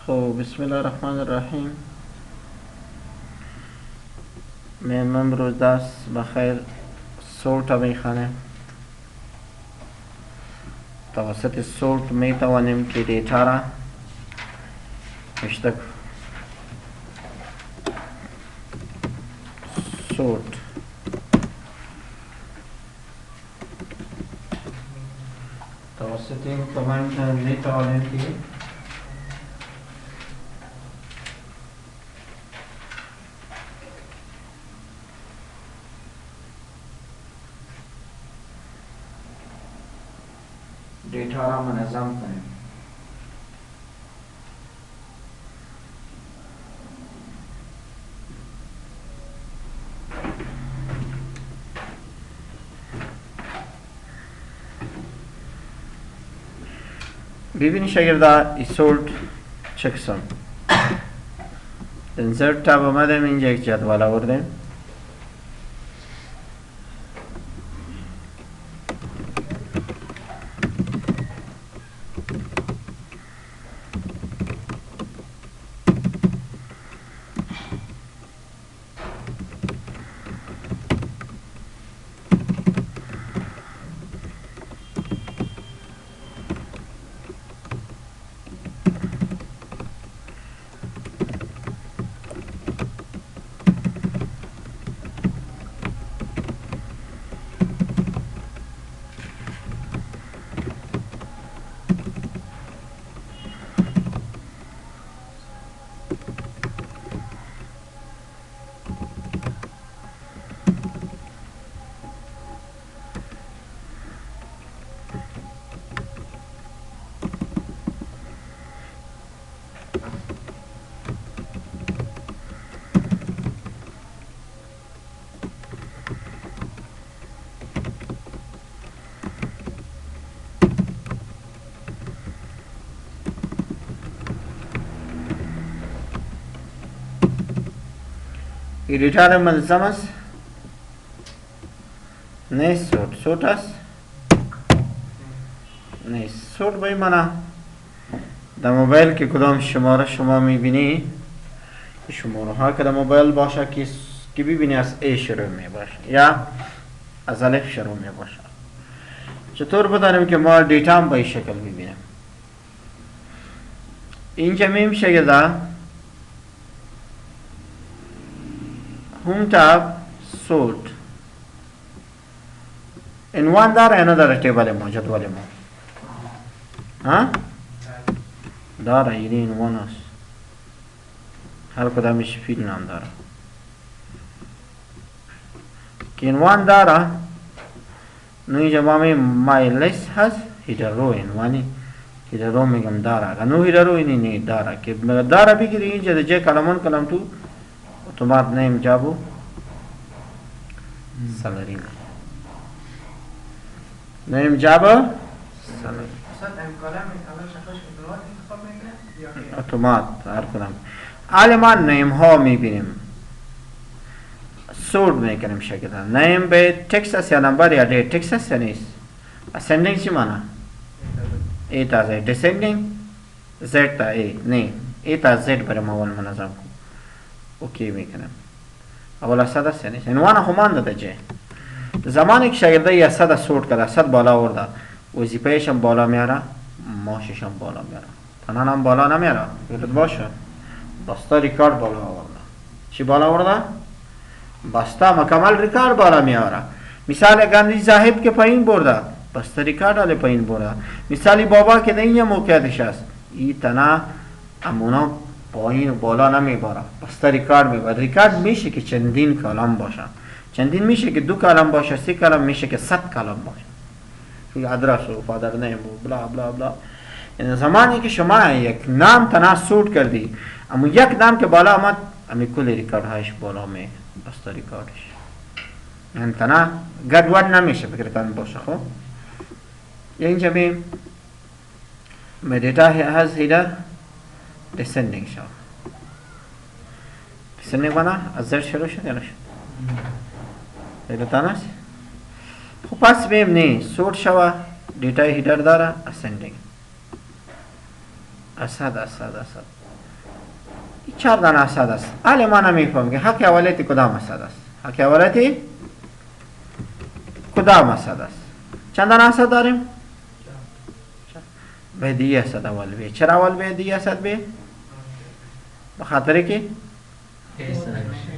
خب بسم الله الرحمن الرحیم. من امروز دست بخیر سورت میخوانم. توسط سورت میتوانیم که دیتا را اشتک سورت توسط این کامنت میتوانیم که دیتا را منظم کنیم. ببینید شاگردا این سورت چه قسم انسرت تاب آمدیم، اینجا یک جدول آوردیم. ایریتار منظم است؟ نیست. سورت است؟ نیست. سورت به این معنی در موبایل که کدام شماره شما میبینی، شماره ها که در موبایل باشه که ببینی از A شروع می باشه یا از الف شروع می باشه. چطور بدانیم که ما دیتا هم به این شکل ببینیم؟ اینجا میشه که در هوم تاب سورت عنوان داره یا نداره؟ تیبل ما جدول ما ها داره، یعنی عنوان است. هر کدامش فیل نام داره که عنوان داره. نو اینجا ما می مای لیست هست هیدر رو عنوانی هیدر رو میگم داره. اگر نو هیدر رو اینی داره که داره بگیری اینجا در جای کلمان کلم تو اتومات نیم جابو سالری نیم جابو سالری اتومات هر کدام. علمان نیم ها میبینیم سورت میکنیم شکل نیم به تکست است یا نمبر یا دیت. تکست است یا نیست؟ ascending چی مانا؟ ای تا زد. descending زد تا ای نه ای تا زد برم اول منظم کن. اوکی میکنم. اول اسد است یا نیست؟ عنوان خمان داده جه زمانی که شاگرده یه اسد سورت کرده، اسد بالا ورده، وظیفهش هم بالا میاره، ماشش هم بالا میاره، تنان هم بالا نمیاره. یادت باشه بسته ریکارد بالا آورده. چی بالا آورده؟ بسته مکمل ریکارد بالا میاره. مثال گاندی صاحب که پایین برده، بسته ریکارد علی پایین برده. مثالی بابا که در این موقعیتش است، این تنها امونا پایین و بالا نمیباره، بسته ریکارد میباره. ریکارد میشه که چندین کلم باشه، چندین میشه که 2 کلم باشه، 3 کلم میشه که 100 کلم باشه. ادرس و فادر نیم و بلا بلا بلا. یعنی زمانی که شما یک نام تنها سورت کردی، اما یک نام که بالا آمد امی کل ریکارد هایش بالا می بسته ریکاردش. یعنی تنها گدوان نمیشه فکرتان باشه. خب اینجا بیم دیتا هست هیدر descending شد. descending بنا از زر شروع شد یا نشد؟ دیتا هست؟ خب پس بیم نی سورت شوه دیتا هیدر داره ascending. اسد این 4 دانه اسد است. حالا ما نمیفهم که حق اولیت کدام اسد است. حق اولیت کدام اسد است. چند دانه اسد داریم؟ باید ای اسد اول بی. چرا اول باید ای اسد بی؟ بخاطر که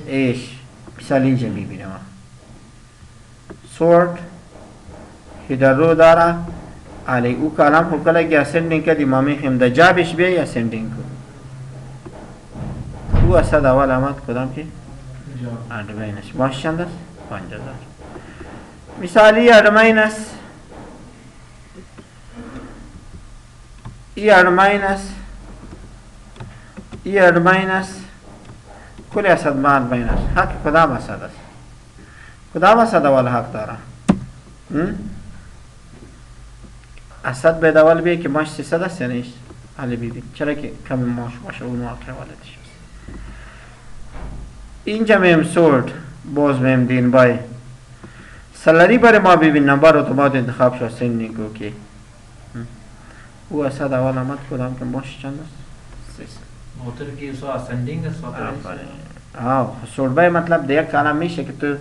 ایش مثال اینجا میبینیم سورت هیدر رو داره علی او کلام خو کلا که اسندینگ که دیمامی خیم دا جابش بیا یا اسندینگ کو او اسد اول آمد کدام که؟ ارمینس باش چند است؟ 5000 مثالی ارمینس ای ارمینس کل اسد ما ارمینس حق کدام اسد است؟ کدام اسد اول حق داره؟ اسد باید اول بیه که ماش 300 است یا نیست؟ حالا بیبین چرا که کمی ماش باشه اون واقع والدش است. اینجا میم سورد باز میم دین بای سلری برای ما ببین نمبر اتومات انتخاب شد سندینگ اوکی. او اسد اول آمد کدام که ماش چند است؟ 300 موتر کی سو اسندینگ است سورد بای مطلب دیگه کلام میشه که تو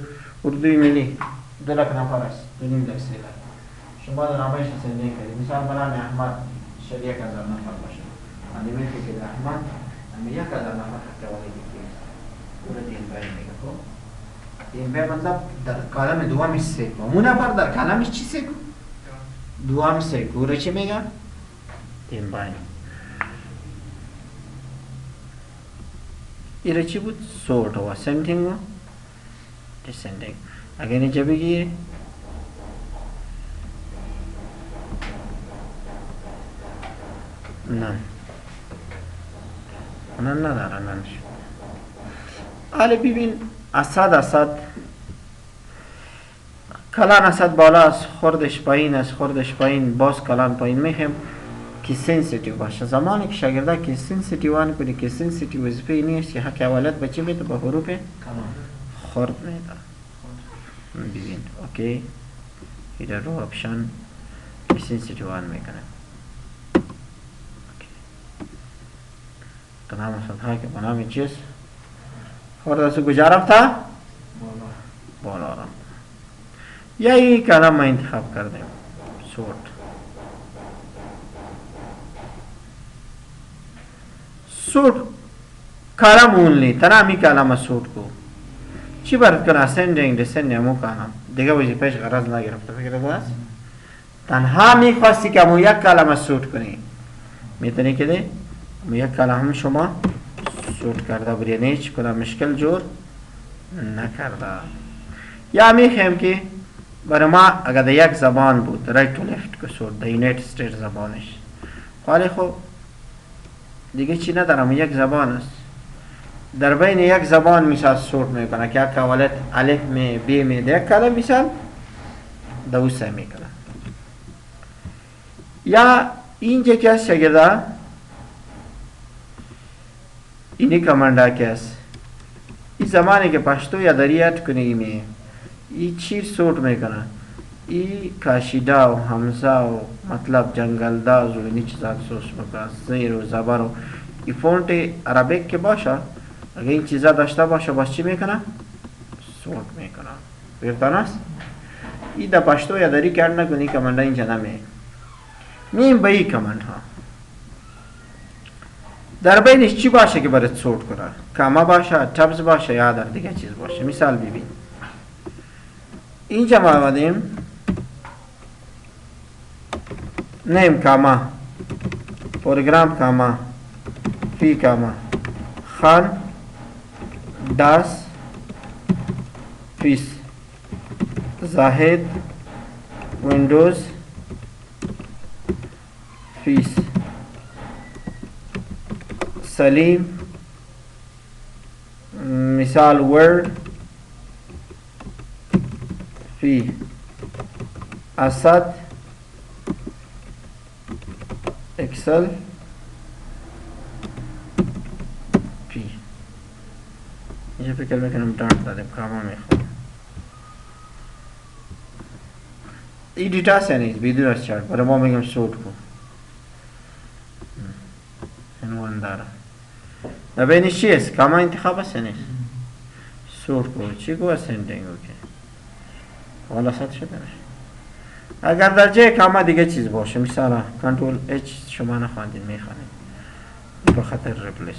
اردوی میلی 2 لک نفر است 2.5 لک شما در نامش سندینگ کردید مثال برای احمد شاید 1000 نفر باشه من میگم که احمد اما 1000 نفر حتی ولی دیگه پورا دین بای میگه خب دین بای مطلب در کلام دوم سیکو اون نفر در کلامش چی سیکو دوم سیکو رو چی میگه دین بای ایره چی بود سورت و سندینگ و دیسندینگ اگر اینجا بگیری نه نداره نن شد. حالا ببین اسد کلان اسد بالا است خوردش پایین است خوردش پایین باز کلان پایین میخیم که سنسیتیو باشه زمانی که شاگرده که سنسیتیو آن کنی که سنسیتیو وظیفه نیست که حق اولت بچه میده با حروف خورد میده ببین اوکی ایده رو اپشن سنسیتیو آن میکنه تمام اسد های که بنام چیز خورده سو کجا رفته؟ بالا رفته یا این کلام ما انتخاب کردیم سورت کلام اونلی تنها می کلام سورت کو چی برد کنه اسندینگ دیسندینگ همون کلام دیگه وظیفهش غرض نگرفته فکر است تنها میخواستی که همون یک کلمه سورت کنی میتونی که ده یک کلمه شما سورت کرده بود یعنی هیچ کدام مشکل جور نکرده یا میخوایم که برای ما اگر در یک زبان بود رایت تو لفت که سورت در یونایتد استیت زبانش خالی خب دیگه چی ندارم یک زبان است در بین یک زبان مثال سورت میکنه که یک اولت الف می بی می در یک کلمه مثال دوسته میکنه یا اینجا که است شگرده اینی کمانده که است این زمانی که پشتو یا دری اد کنی می این چی سورت میکنه این کاشیده و همزه و مطلب جنگلداز و اینی چیزا سوس بکنه زیر و زبر و این فونت عربیک که باشه اگه این چیزا داشته باشه باز چی میکنه سورت میکنه بیرتان است این در پشتو یا دری کرد نکنی کمانده اینجا نمی میم به این کمانده ها در بینش چی باشه که برات سورت کنه کاما باشه تبز باشه یا در دیگه چیز باشه مثال ببین اینجا ما آمدیم نیم کاما پروگرام کاما فی کاما خان داس فیس زاهد ویندوز فیس سلیم مثال ورد فی اسد اکسل پی اینجا فکر میکنم دارت دادیم کاما میخوام این دیتا سه نیست بیدون از چارت برای ما میگم سورت کن عنوان داره بینش چی است؟ کاما انتخاب است یا نیست؟ سورت کو چی کو اسندینگ اوکی خلاصت شده باشه. اگر در جای کاما دیگه چیز باشه مثلا کنترل اچ شما نخواندین میخوانید به خاطر ریپلیس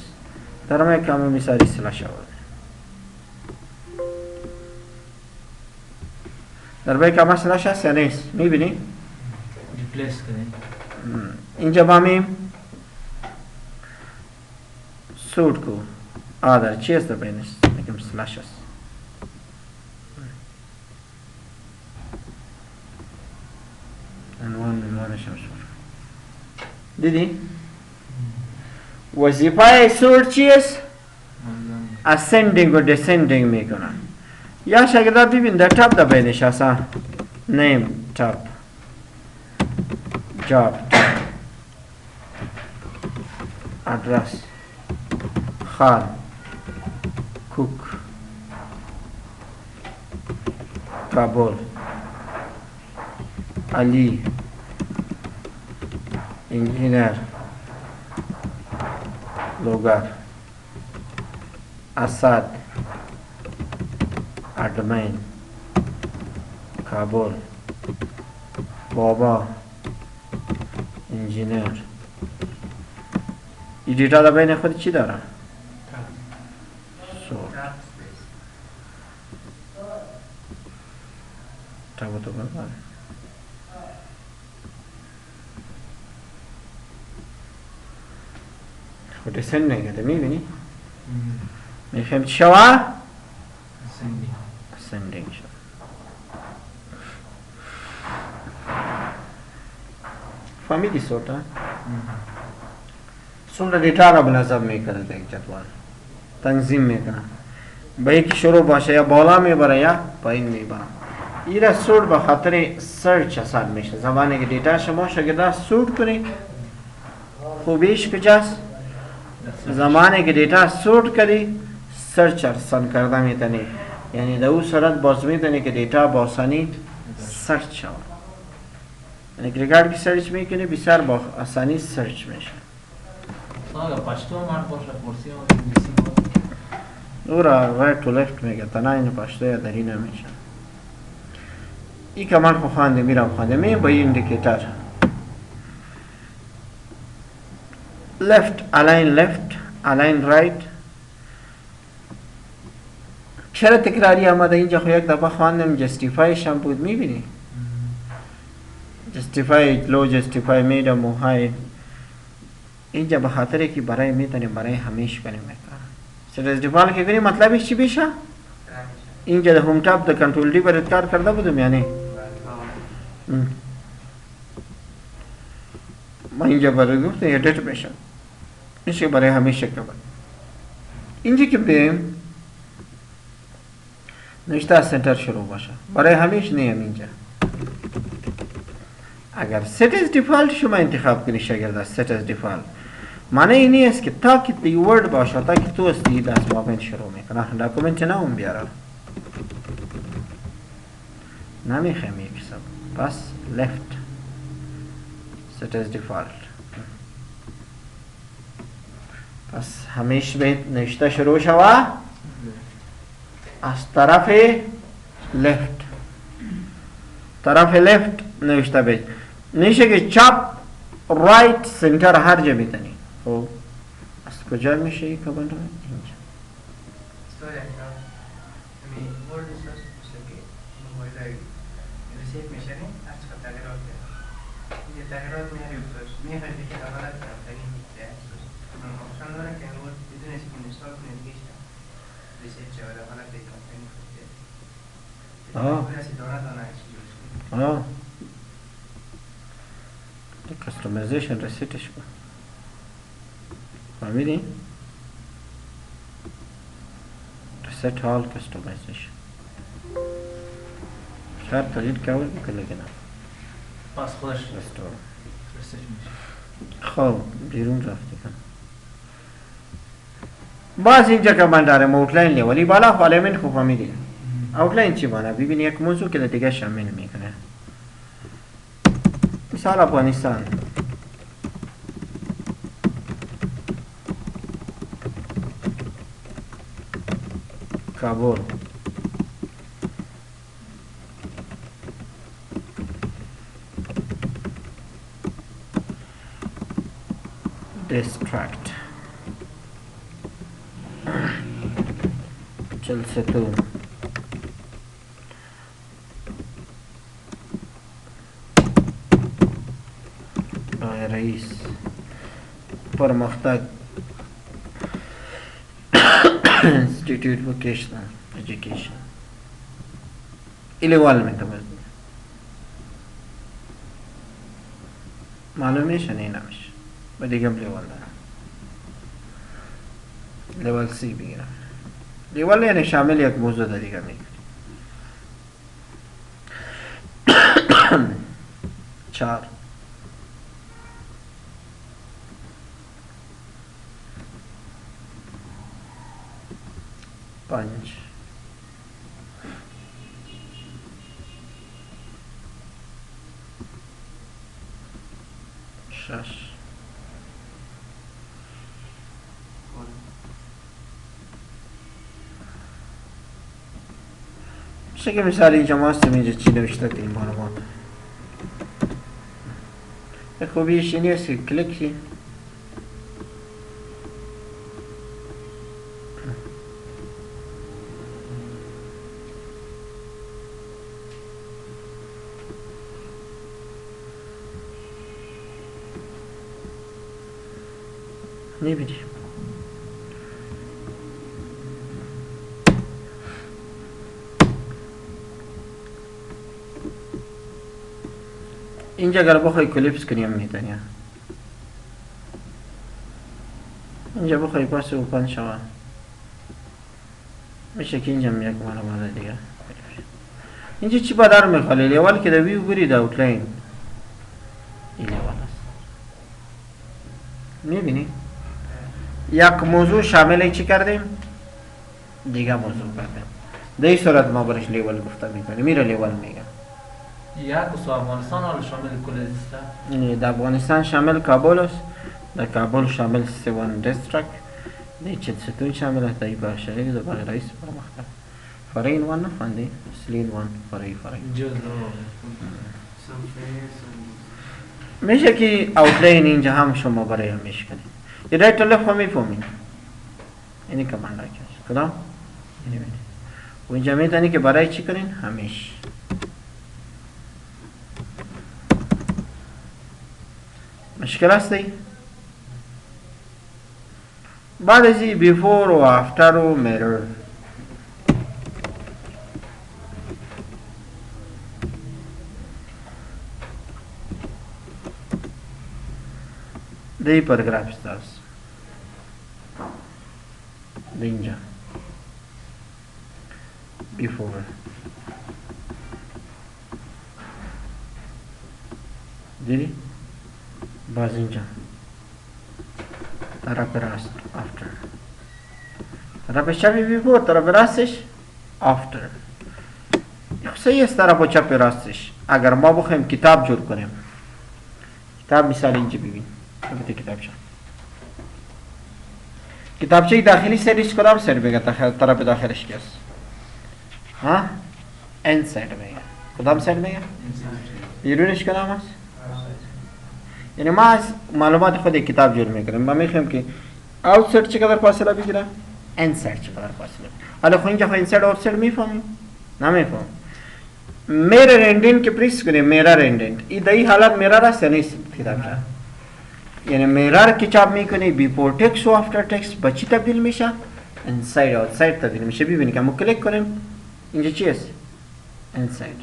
در ما کاما مثالی سلاش آورده در بای کاما سلاش هست یا نیست؟ میبینی؟ ریپلیس کنید اینجا با میم سورت کو آدر چی است در بینش؟ میگم سلاش هست عنوانش هم شد دیدی؟ وظیفه سورت چی است؟ ascending و descending میکنن یا شاگردا ببین در تاب در بینش هستن نیم تاب جاب ادرس خال کوک کابل علی انجینر لوگر اسد ادمین کابل بابا انجینر این دیتا در بین خود چی داره؟ تابو تو برداره خود سن نگه میبینی؟ میخوایم چی شوه؟ سندینگ شد فهمیدی صورت ها؟ سمره دیتا را بنظم میکنه در یک جدول تنظیم میکنه با یکی شروع باشه یا بالا میبره یا پایین میبره ایره سورت به خاطر سرچ اصلا میشه زمانی که دیتا شما شاگرده سورت کنی خوبیش کجاست؟ زمانی که دیتا سورت کردی سرچ ارسان کرده میتنی یعنی در او صورت باز میتنی که دیتا با آسانی سرچ شود یعنی که ریکارد که سرچ میکنی بسیار با آسانی سرچ میشه اگر پشتو مارد باشه پرسی و انگلیسی باشه او را right to left میگه تنها این پشتو یا دری نمیشه این کمان خو خوانده میرم خوانده میم با این اندیکیتر left align left align right چرا تکراری آمده اینجا خو یک دفعه خواندم جستیفایش هم بود میبینی جستیفای لو جستیفای میدم و های اینجا به خاطر که برای میتونیم برای همیش کنیم میکنم جستیفای که کنیم مطلبش چی بیشه اینجا ده هوم تاب ده کنترل دی برات کار کرده بودم یعنی ما اینجا برای گفتم یا دیت بشه میشه برای همیشه که اینجا که بیم نشته از سنتر شروع باشه برای همیش نیم اینجا اگر set as default شما انتخاب کنی شاگرد از set as default معنی اینی است که تا که دی ورد باشه تا که تو استی دست مومنت شروع میکنه داکومنت نه اون بیاره نمیخوایم یک سب پس left set as default پس همیشه باید نشته شروع شوه از طرف left طرف left نوشته بید نیشه که چپ رایت سنتر هر جا میتنی خب از کجا میشه این کبان رو اینجا کستومایزیشن رسیتش کن فهمیدی؟ رسیت حال کستومایزیشن شاید تغییر کول بکنه لگه نه پس خودش رستور رسیت میشه خب بیرون رفتی کن باز اینجا که من دارم اوتلاین لی ولی بالا فالمنت خوب فهمیدی اوتلاین چی بانه ببین یک موضوع که دیگه شامل میکنه مثال افغانستان کابل. district. چلستون. رئیس پرمختگ institute vocational education इलेवल में समझ मालूम है नहीं ना मिश बदीगम लेवल लेवल सी भी ना लेवल यानी शामिल एक मौजूद अधिका में चार पंच शश شکل مثالی جماعت سمیجه چی نوشته این معلومات خوبیش اینی است که کلیکی نمی‌بینی اینجا اگر بخوای کلیپس کنی هم میتونی اینجا بخوای پاس اوپن شود میشه که اینجا یک معلومات دیگه اینجا چی با در میخوالی لیول که دویو برید اوتلاین این لیول است میبینی یک موضوع شامل چی کردیم دیگه موضوع کردیم در این صورت ما برش لیول گفته میکنیم میره لیول میگه یک و افغانستان حال شامل کل است در افغانستان شامل کابل است در کابل شامل سوان دیستریکت در چلستون شامل است در باشری در برای رئیس پرمختگ فرین وان نفهمدی سلین وان فرین میشه که اوتلاین اینجا هم شما برای همیش کنید یه رایت لفت هم میفهمید اینی کمانده کش کدام؟ اینی بینید و اینجا میتونی که برای چی کنین؟ همیش مشکل هستی؟ بعد ازی بیفور و افتر و میرر دی پاراگراف استاست اینجا بیفور دیدی؟ باز اینجا طرف راست after طرف چپ بیفور طرف راستش after صحیح است طرف چپ راستش اگر ما بخوایم کتاب جور کنیم کتاب مثال اینجا ببین البته کتابچه داخلی سرش کدام سر میگه طرف داخلش کی است ها ان ساید میگه کدام سر میگه بیرونش کدام است یعنی ما از معلومات خود کتاب جور میکنیم ما میخوایم که اوت ساید چقدر فاصله بگیره ان ساید چقدر فاصله حالا خو اینجا خو ان ساید اوت ساید میفهمیم نمیفهم میرر اندنت که پریس کنیم میرر اندنت این در این حالت میرر است یا نیست کتابچه یعنی میرر که چاپ میکنی بیفور تکست و افتر تکست با چی تبدیل میشه انساید آوتساید تبدیل میشه ببینید که ما کلیک کنیم اینجا چی است انساید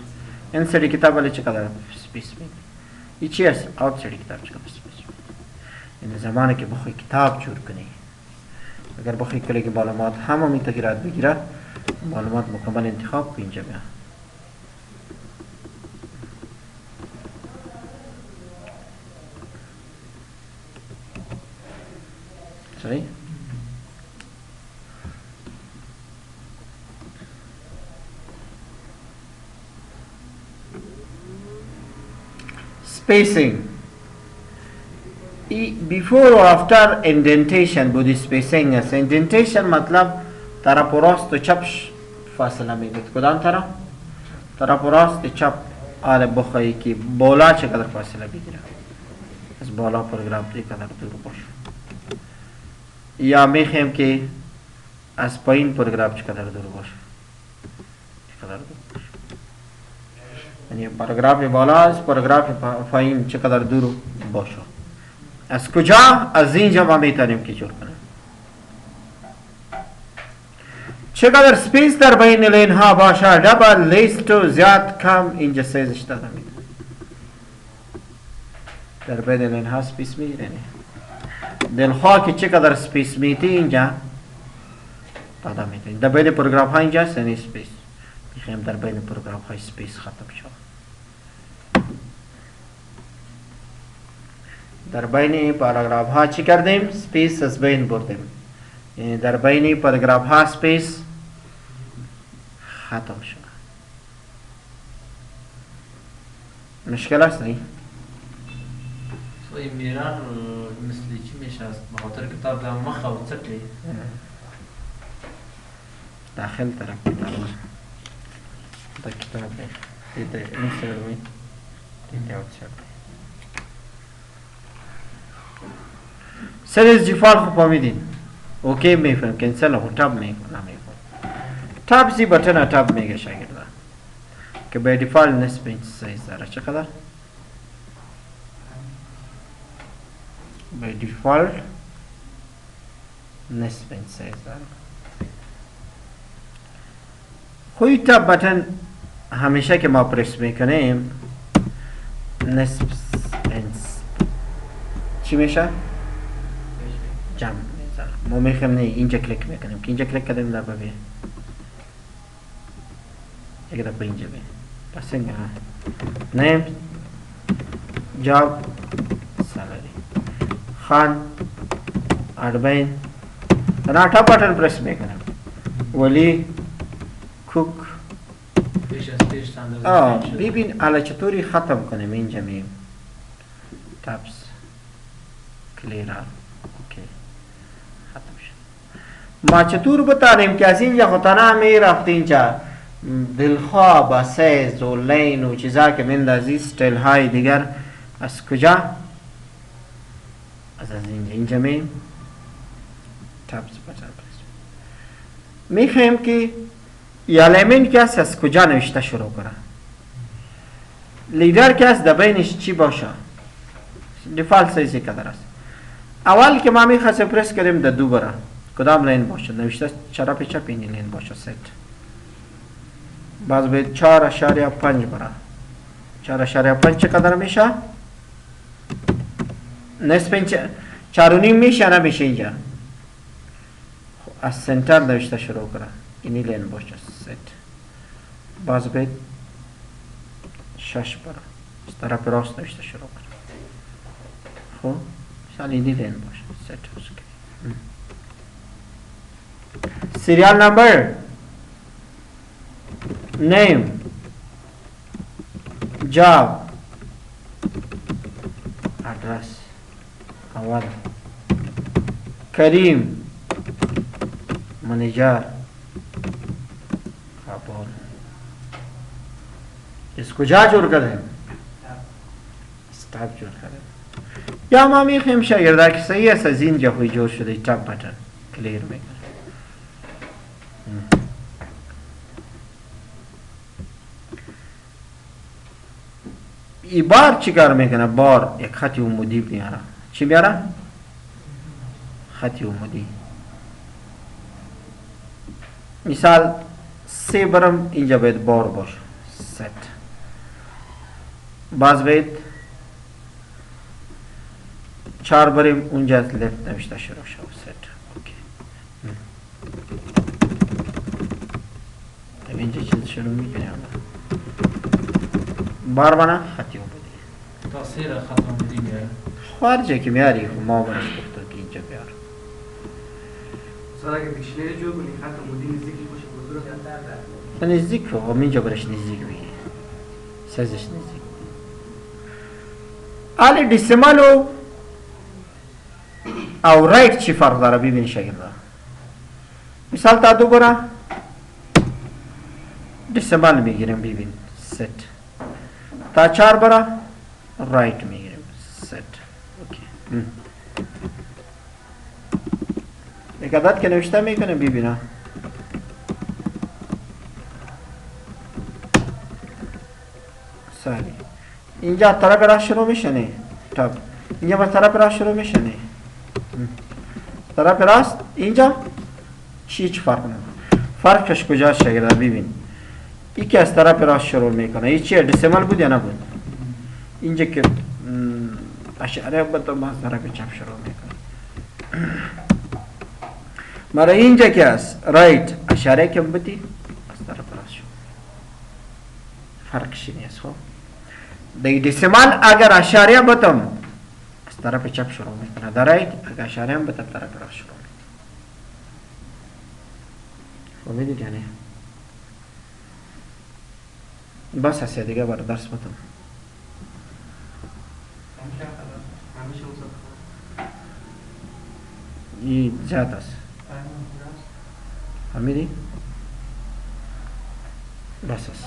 انساید کتاب ولی چقدر سپیس میده این چی است آوتساید کتاب چقدر سپیس میده یعنی زمانی که بخوای کتاب جور کنی اگر بخوای کلیک معلومات همه تغییرات بگیره معلومات مکمل انتخاب کنی اینجا بیا صحیح spacing before or after indentation بودی spacing است indentation مطلب طرف راست و چپش فاصله میگید. کدام طرف؟ طرف راست چپ. آره بخواهی که بالا چقدر فاصله بگیره، از بالا پاراگراف چقدر دور باشه، یا میخوایم که از پایین پاراگراف چقدر دور باشه، چقدر دور باشه. یعنی پاراگراف بالا از پاراگراف پایین چقدر دور باشه. از کجا؟ از اینجا ما میتونیم که جور کنیم. چقدر سپیس در بین لین ها باشه، دبل لیست و زیاد کم، اینجا سیزش داده میده. در بین لین ها سپیس میگیره. دلخواه که چقدر سپیس میتی اینجا داده میده. در بین پاراگراف ها اینجا سنی سپیس میخوایم در بین پاراگراف های سپیس ختم شد. در بین پاراگراف ها چی کردیم؟ سپیس از بین بردیم. یعنی در بین پاراگراف ها سپیس ختم شد. مشکل است نہیں؟ این میران مثل چی میشه است؟ بخاطر کتاب در مخ و چطلی داخل طرف کتاب در کتاب دیده این سروی دیده اوت سروی سریز جفال خوب پامیدین. اوکی میفهم کنسل हो टैब में नाम टैब सी बटन टैब में के शागिर्दा कि बाय डिफॉल्ट नस्ब सही सारा चकदा बाय डिफॉल्ट नस्ब सही सारा कोई टैब बटन हमेशा के मां प्रेस में करें नस्ब چی میشه؟ جمع ما میخوایم نه اینجا کلیک میکنیم که اینجا کلیک کردیم در ببین یک دفعه اینجا ببین پس اینجا نیم جاب سالری خان اربعین انا ٹاپ بٹن پریس میکنم ولی کوک ببین حالا چطوری ختم کنیم اینجا میم تابس کلیرا ما چطور بتانیم که از اینجا خطانا می رفت اینجا دلخواه با سیز و لین و چیزا که مندازی ستیل های دیگر از کجا؟ از اینجا می تابس بچن می خواهیم که یالمین کس از کجا نوشته شروع کنه. لیدر کس در بینش چی باشه؟ دیفالت سیزی کدر است. اول که ما می خواهیم پرس کریم در دو برا کدام لین باشه نوشته چرا پیچه پینی لین باشه ست باز به 4.5 برا 4.5 چقدر میشه؟ نصف 4.5 میشه نمیشه اینجا از سنتر نوشته شروع کنه اینی لین باشه ست باز به 6 برا از طرف راست نوشته شروع کنه خب شاید اینی لین باشه ست هست serial number name job address اول کریم منیجر کابل اس کجا جور کردیم استاب جور کردیم یا ما میخوایم شاگرده که صحیح است از اینجا خوی جور شده تاب بٹن کلیر میکنه ای بار چی کار میکنه؟ بار یک خطی عمودی بیاره. چی بیاره؟ خطی عمودی. مثال 3 برم اینجا باید بار باشه ست باز باید 4 بریم اونجا لفت نوشته شروع شد ست اوکی اینجا چیز شروع میکنه بار بنا خطی عمودی تاثیر خط عمودی میاره خارجه که میاری ما برش گفتو که اینجا بیار سالا که دیکشنری جو کنی خط عمودی نزدیکی باشه بزرگ نزدیک که اینجا برش نزدیک بگی سازش نزدیک آلی دیسیمال او رایت چی فرق داره ببین شکل داره مثال تا 2 برا دسمال میگیریم ببین ست. تا 4 برا رایت میگیریم ست. اوکی. یک عدد که نوشته میکنیم ببینم. سالی اینجا طرف راست شروع میشه نه؟ طب اینجا با طرف راست شروع میشه نه؟ طرف راست اینجا هیچ فرق نمیکنه. فرقش کجاست شاگرد ببین. یکی از طرف راست شروع میکنه. این چیه دسیمال بود یا نبود؟ اینجا که اشاره بود تو باز طرف چپ شروع میکنه. مرا اینجا که است رایت اشاره که بودی از طرف راست شروع. فرقش نیست. خب در دسیمال اگر اشاره بودم از طرف چپ شروع میکنه. در رایت اگر اشاره هم بودم طرف راست شروع میکنه. فهمیدید یعنی؟ بس هست یا دیگه برای درس بودم. این زیاد است. فهمیدی؟ بس هست.